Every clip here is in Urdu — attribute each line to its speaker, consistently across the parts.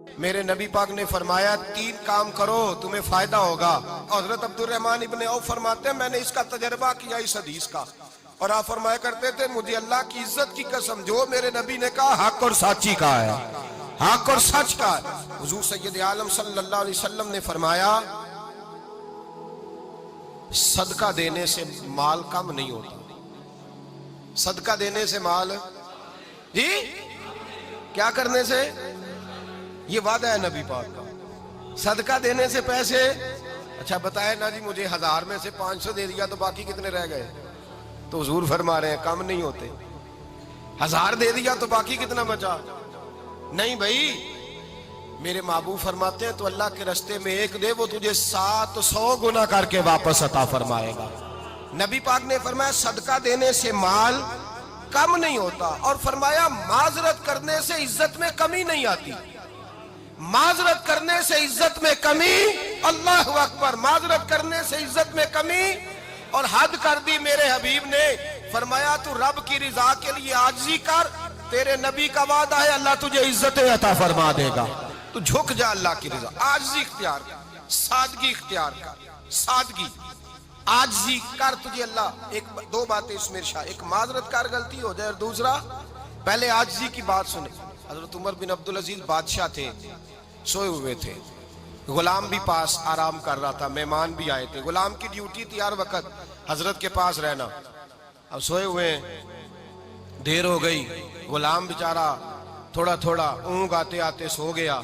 Speaker 1: میرے نبی پاک نے فرمایا 3 کام کرو تمہیں فائدہ ہوگا. حضرت عبدالرحمن ابن عوف فرماتے ہیں میں نے اس کا تجربہ کیا اس حدیث کا, اور آپ فرمایا کرتے تھے مجھے اللہ کی عزت کی قسم جو میرے نبی نے کہا حق اور سچی کا ہے, حق اور سچ کا ہے. حضور سید عالم صلی اللہ علیہ وسلم نے فرمایا صدقہ دینے سے مال کم نہیں ہوتا. صدقہ دینے سے مال جی کیا کرنے سے, یہ وعدہ ہے نبی پاک کا. صدقہ دینے سے پیسے, اچھا بتائے نا جی مجھے 1000 میں سے 500 دے دیا تو باقی کتنے رہ گئے؟ تو حضور فرما رہے ہیں کم نہیں ہوتے. 1000 دے دیا تو باقی کتنا بچا؟ نہیں بھائی, میرے محبوب فرماتے ہیں تو اللہ کے رستے میں ایک دے وہ تجھے 700 گنا کر کے واپس عطا فرمائے گا. نبی پاک نے فرمایا صدقہ دینے سے مال کم نہیں ہوتا, اور فرمایا معذرت کرنے سے عزت میں کمی نہیں آتی. معذرت کرنے سے عزت میں کمی, اللہ اکبر, معذرت کرنے سے عزت میں کمی. اور حد کر دی میرے حبیب نے, فرمایا تو رب کی رضا کے لیے عاجزی کر, تیرے نبی کا وعدہ ہے اللہ تجھے عزت عطا فرما دے گا. تو جھک جا اللہ کی رضا, عاجزی اختیار کر, سادگی اختیار کر, سادگی عاجزی کر, تجھے اللہ 2 باتیں اس میں ارشاد, ایک معذرت کر غلطی ہو جائے, اور دوسرا پہلے عاجزی کی بات سنے. حضرت عمر بن عبدالعزیز بادشاہ تھے, سوئے ہوئے تھے, غلام بھی پاس آرام کر رہا تھا, مہمان بھی آئے تھے. غلام کی ڈیوٹی تھی ہر وقت حضرت کے پاس رہنا. اب سوئے ہوئے دیر ہو گئی, غلام بیچارہ تھوڑا تھوڑا اونگ آتے آتے سو گیا.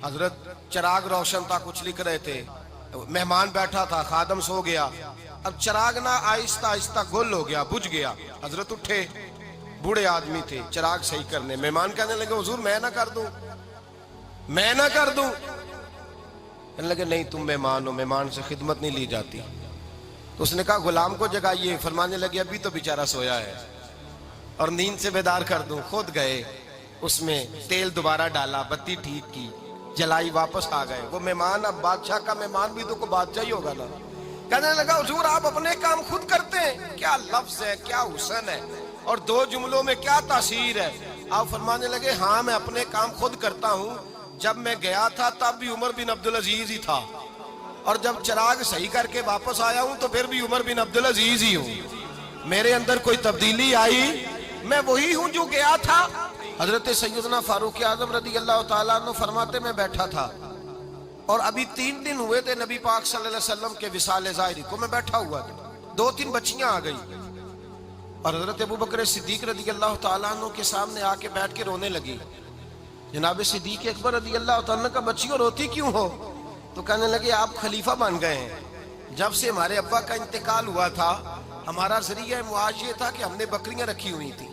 Speaker 1: حضرت چراغ روشن تھا, کچھ لکھ رہے تھے, مہمان بیٹھا تھا, خادم سو گیا. اب چراغ نہ آہستہ آہستہ گل ہو گیا, بجھ گیا. حضرت اٹھے, بوڑھے آدمی تھے, چراغ صحیح کرنے. مہمان کہنے لگے حضور میں نہ کر دوں, میں نہ کر دوں. کہنے لگے نہیں تم مہمان ہو, مہمان سے خدمت نہیں لی جاتی. تو اس نے کہا غلام کو جگائیے. فرمانے لگے ابھی تو بیچارہ سویا ہے اور نیند سے بیدار کر دوں. خود گئے, اس میں تیل دوبارہ ڈالا, بتی ٹھیک کی, جلائی, واپس آ گئے. وہ مہمان, اب بادشاہ کا مہمان بھی تو کوئی بادشاہ ہی ہوگا نا. کہنے لگا حضور آپ اپنے کام خود کرتے ہیں, کیا لفظ ہے, کیا حسن ہے, اور 2 جملوں میں کیا تاثیر ہے. آپ فرمانے لگے ہاں میں اپنے کام خود کرتا ہوں. جب میں گیا تھا تب بھی عمر بن عبدالعزیز ہی تھا, اور جب چراغ صحیح کر کے واپس آیا ہوں تو پھر بھی عمر بن عبدالعزیز ہی ہوں. میرے اندر کوئی تبدیلی آئی, میں وہی ہوں جو گیا تھا. حضرت سیدنا فاروق اعظم رضی اللہ تعالیٰ عنہ فرماتے میں بیٹھا تھا, اور ابھی 3 دن ہوئے تھے نبی پاک صلی اللہ علیہ وسلم کے وصال ظاہری کو. میں بیٹھا ہوا تھا, 2-3 بچیاں آ گئی, اور حضرت ابوبکر صدیق رضی اللہ تعالیٰ عنہ کے سامنے آ کے بیٹھ کے رونے لگی. جناب صدیق اکبر رضی اللہ تعالیٰ عنہ کا بچیوں روتی کیوں ہو؟ تو کہنے لگے آپ خلیفہ بن گئے ہیں. جب سے ہمارے ابا کا انتقال ہوا تھا ہمارا ذریعہ معاش یہ تھا کہ ہم نے بکریاں رکھی ہوئی تھی.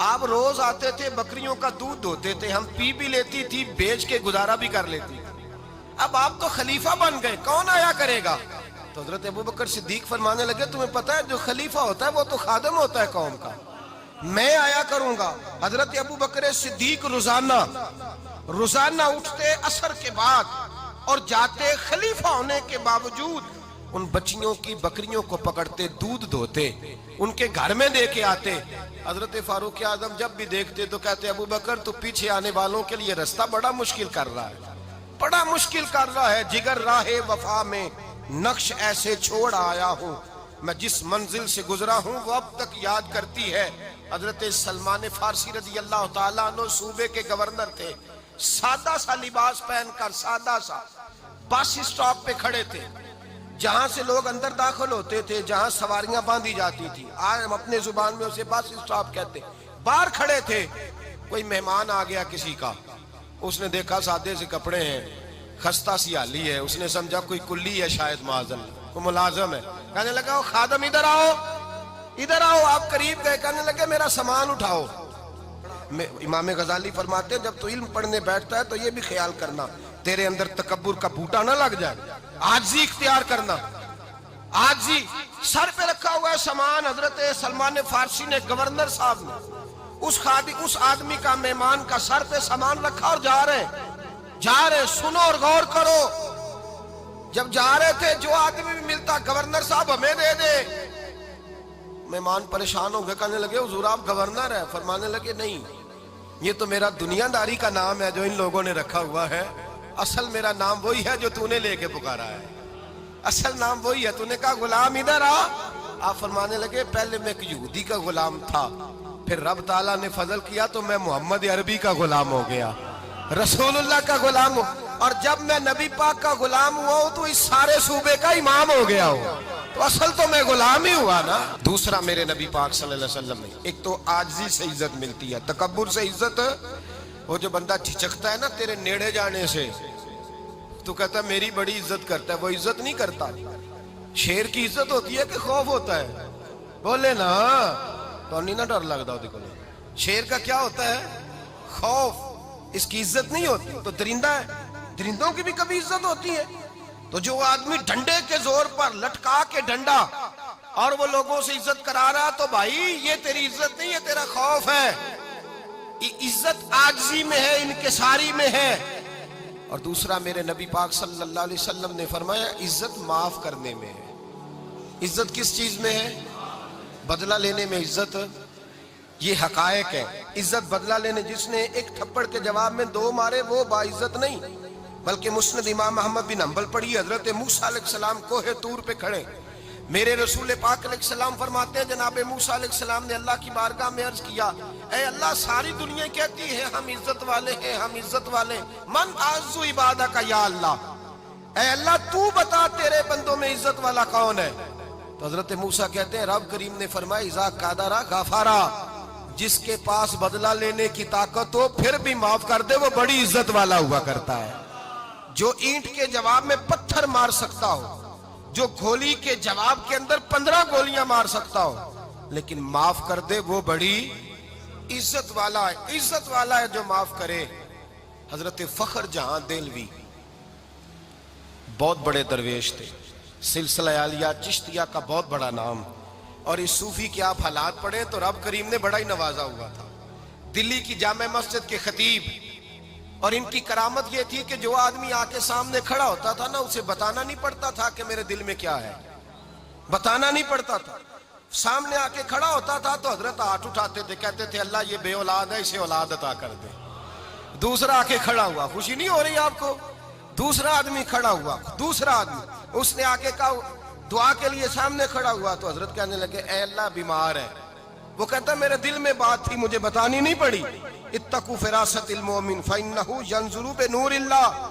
Speaker 1: آپ روز آتے تھے, بکریوں کا دودھ دھوتے تھے, ہم پی بھی لیتی تھی, بیچ کے گزارا بھی کر لیتی. اب آپ تو خلیفہ بن گئے, کون آیا کرے گا؟ تو حضرت ابوبکر صدیق فرمانے لگے تمہیں پتہ ہے جو خلیفہ ہوتا ہے وہ تو خادم ہوتا ہے قوم کا, میں آیا کروں گا. حضرت ابوبکر صدیق روزانہ اٹھتے عصر کے بعد اور جاتے, خلیفہ ہونے کے باوجود ان بچیوں کی بکریوں کو پکڑتے, دودھ دھوتے, ان کے گھر میں دے کے آتے. حضرت فاروق اعظم جب بھی دیکھتے تو کہتے ابوبکر تو پیچھے آنے والوں کے لیے راستہ بڑا مشکل کر رہا ہے, بڑا مشکل کر رہا ہے. جگر راہ وفا میں نقش ایسے چھوڑ آیا ہوں, میں جس منزل سے گزرا ہوں وہ اب تک یاد کرتی ہے. حضرت سلمان فارسی رضی اللہ تعالیٰ عنہ صوبے کے گورنر تھے, سادہ سا لباس پہن کر, سادہ سا, بس اسٹاپ پہ کھڑے تھے, جہاں سے لوگ اندر داخل ہوتے تھے, جہاں سواریاں باندھی جاتی تھی, آج ہم اپنے زبان میں اسے بس اسٹاپ کہتے. باہر کھڑے تھے, کوئی مہمان آ گیا کسی کا, اس نے دیکھا سادے سے کپڑے ہیں, خستہ سی حالی ہے, اس نے سمجھا کوئی کلی ہے شاید, معاذ اللہ کوئی ملازم ہے. کہنے لگا خادم ادھر آؤ, ادھر آؤ. آپ قریب گئے, کہنے لگے میرا سامان اٹھاؤ. امام غزالی فرماتے ہیں جب تو علم پڑھنے بیٹھتا ہے تو یہ بھی خیال کرنا تیرے اندر تکبر کا بوٹا نہ لگ جائے, عاجزی اختیار کرنا. عاجزی, سر پہ رکھا ہوا ہے سامان. حضرت سلمان فارسی نے, گورنر صاحب نے, اس آدمی کا, مہمان کا سر پہ سامان رکھا اور جا رہے. سنو اور غور کرو. جب جا رہے تھے جو آدمی بھی ملتا, گورنر صاحب ہمیں دے دے. مہمان پریشان ہو گئے, کہنے لگے حضور آپ گورنر ہیں؟ فرمانے لگے نہیں, یہ تو میرا دنیا داری کا نام ہے جو ان لوگوں نے رکھا ہوا ہے، اصل میرا نام وہی ہے جو تو نے لے کے پکارا ہے، اصل نام وہی ہے۔ تو نے کہا غلام ادھر آ، آپ فرمانے لگے پہلے میں ایک یہودی کا غلام تھا، پھر رب تعالیٰ نے فضل کیا تو میں محمد عربی کا غلام ہو گیا، رسول اللہ کا غلام ہوں، اور جب میں نبی پاک کا غلام ہوا ہوں تو اس سارے صوبے کا امام ہو گیا ہوں، تو اصل تو میں غلام ہی ہوا نا۔ دوسرا میرے نبی پاک صلی اللہ علیہ وسلم نے ایک تو عاجزی سے عزت ملتی ہے، تکبر سے عزت، وہ جو بندہ جھجکتا ہے نا تیرے نیڑے جانے سے، تو کہتا ہے میری بڑی عزت کرتا ہے، وہ عزت نہیں کرتا۔ شیر کی عزت ہوتی ہے کہ خوف ہوتا ہے؟ بولے نا تو نہیں نہ ڈر لگتا ہو، دیکھو شیر کا کیا ہوتا ہے؟ خوف، اس کی عزت نہیں ہوتی۔ تو درندہ ہے، درندوں کی بھی کبھی عزت ہوتی ہے؟ تو جو آدمی ڈنڈے کے زور پر لٹکا کے ڈنڈا اور وہ لوگوں سے عزت کرا رہا، تو بھائی یہ تیری عزت نہیں ہے، تیرا خوف ہے۔ عزت عاجزی میں ہے، انکساری میں ہے۔ اور دوسرا میرے نبی پاک صلی اللہ علیہ وسلم نے فرمایا عزت معاف کرنے میں ہے۔ عزت کس چیز میں ہے؟ بدلہ لینے میں عزت، یہ حقائق ہے۔ عزت بدلہ لینے، جس نے ایک تھپڑ کے جواب میں دو مارے وہ باعزت نہیں، بلکہ مسند امام احمد بن حنبل پڑھی، حضرت موسیٰ علیہ السلام کوہ طور پہ کھڑے، میرے رسول پاک علیہ السلام فرماتے ہیں جناب موسیٰ علیہ السلام نے اللہ کی بارگاہ میں عرض کیا، اے اللہ ساری دنیا کہتی ہے ہم عزت والے ہیں، ہم عزت والے ہیں، من اعز عبادک یا اللہ، اے اللہ تو بتا تیرے بندوں میں عزت والا کون ہے؟ تو حضرت موسیٰ کہتے ہیں رب کریم نے فرمایا اذا قادر غفارا، جس کے پاس بدلہ لینے کی طاقت ہو پھر بھی معاف کر دے وہ بڑی عزت والا ہوا کرتا ہے۔ جو اینٹ کے جواب میں پتھر مار سکتا ہو، جو گولی کے جواب کے اندر 15 گولیاں مار سکتا ہو لیکن معاف کر دے وہ بڑی عزت والا ہے۔ عزت والا ہے جو معاف کرے۔ حضرت فخر جہاں دہلوی بہت بڑے درویش تھے، سلسلہ عالیہ چشتیہ کا بہت بڑا نام، اور اس صوفی کے آپ حالات پڑھیں تو رب کریم نے بڑا ہی نوازا ہوا تھا۔ دلی کی جامع مسجد کے خطیب، اور ان کی کرامت یہ تھی کہ جو آدمی آ کے سامنے کھڑا ہوتا تھا نا اسے بتانا نہیں پڑتا تھا کہ میرے دل میں کیا ہے، بتانا نہیں پڑتا تھا۔ سامنے آ کے کھڑا ہوتا تھا تو حضرت ہاتھ اٹھاتے تھے، کہتے تھے اللہ یہ بے اولاد ہے اسے اولاد عطا کر دے۔ دوسرا آ کے کھڑا ہوا، خوشی نہیں ہو رہی آپ کو؟ دوسرا آدمی کھڑا ہوا، دوسرا آدمی، اس نے آ کے کہا دعا کے لیے سامنے کھڑا ہوا تو حضرت کہنے لگے اے اللہ بیمار ہے، وہ کہتا میرے دل میں بات تھی مجھے بتانی نہیں پڑی، اتقوا فراست المؤمن فإنه ينظر بنور اللہ،